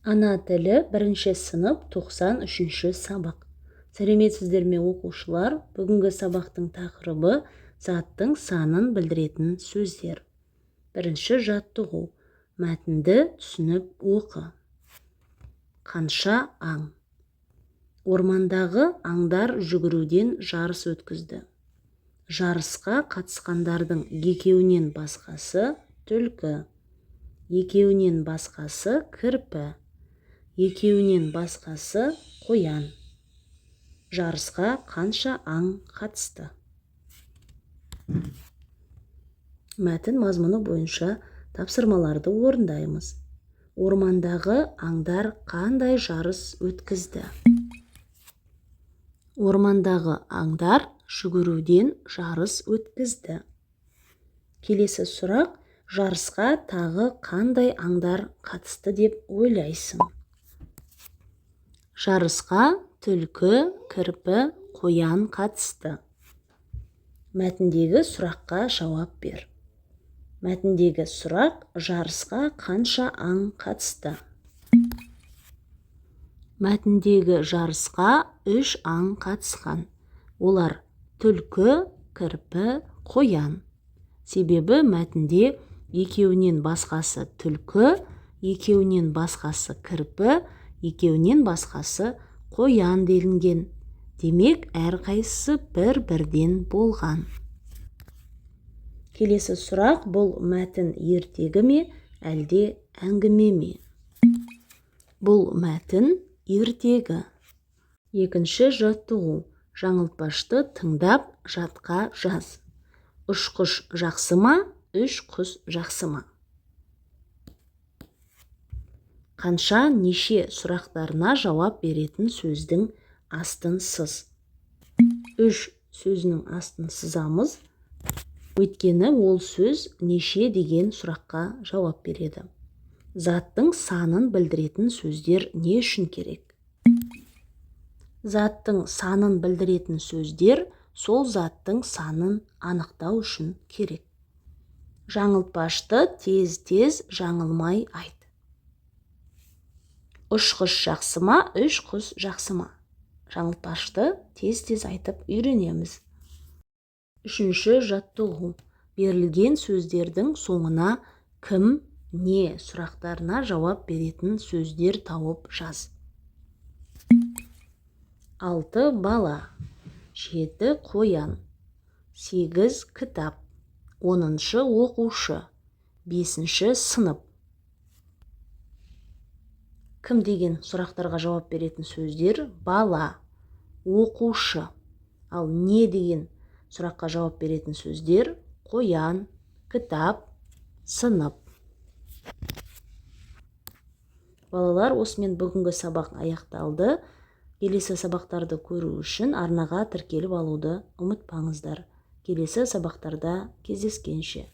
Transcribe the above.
Ана тілі 1 сынып 93 сабақ. Сәлеметсіздер ме оқушылар? Бүгінгі сабақтың тақырыбы заттың санын білдіретін сөздер. Бірінші жаттығу. Мәтінді түсініп оқы. Қанша аң? Ормандағы аңдар жүгіруден жарыс өткізді. Жарысқа қатысқандардың екеуінен басқасы түлкі, екеуінен басқасы кірпі, екеуінен басқасы қоян. Жарысқа қанша аң қатысты? Мәтін мазмұны бойынша тапсырмаларды орындаймыз. Ормандағы аңдар қандай жарыс өткізді? Ормандағы аңдар жүгіруден жарыс өткізді. Келесі сұрақ: жарысқа тағы қандай аңдар қатысты деп ойлайсың? Жарысқа түлкі, кірпі, қоян қатысты. Мәтіндегі сұраққа жауап бер. Мәтіндегі сұрақ: жарысқа қанша аң қатысты? Мәтіндегі жарысқа 3 аң қатысқан. Олар түлкі, кірпі, қоян. Себебі мәтінде екеуінен басқасы түлкі, екеуінен басқасы кірпі, екеуінен басқасы қоян делінген. Демек, әрқайсысы бір-бірден болған. Келесі сұрақ: бұл мәтін ертегі ме, әлде әңгіме ме? Бұл мәтін ертегі. Екінші жаттығу. Жаңылтпашты тыңдап жатқа жаз. Ұшқыш жақсы ма, 3 құс жақсы ма? Қанша, неше сұрақтарына жауап беретін сөздің астын сыз. 3 сөзінің астын сызамыз. Өйткені ол сөз неше деген сұраққа жауап береді. Заттың санын білдіретін сөздер не үшін керек? Заттың санын білдіретін сөздер сол заттың санын анықтау үшін керек. Жаңылтпашты тез-тез жаңылмай айт. Ұшқыш жақсы ма, 3 құс жақсы ма? Жаңылтпашты тез-тез айтып үйренеміз. Үшінші жаттығу. Берілген сөздердің соңына кім, не сұрақтарына жауап беретін сөздер тауып жаз. 6 бала, 7 қоян, 8 кітап, 10 оқушы, 5 сынып. Кім деген сұрақтарға жауап беретін сөздер бала, оқушы. Ал не деген сұраққа жауап беретін сөздер қоян, кітап, сынып. Балалар, осымен бүгінгі сабақ аяқталды. Келесі сабақтарды көру үшін арнаға тіркеліп алуды ұмытпаңыздар. Келесі сабақтарда кездескенше.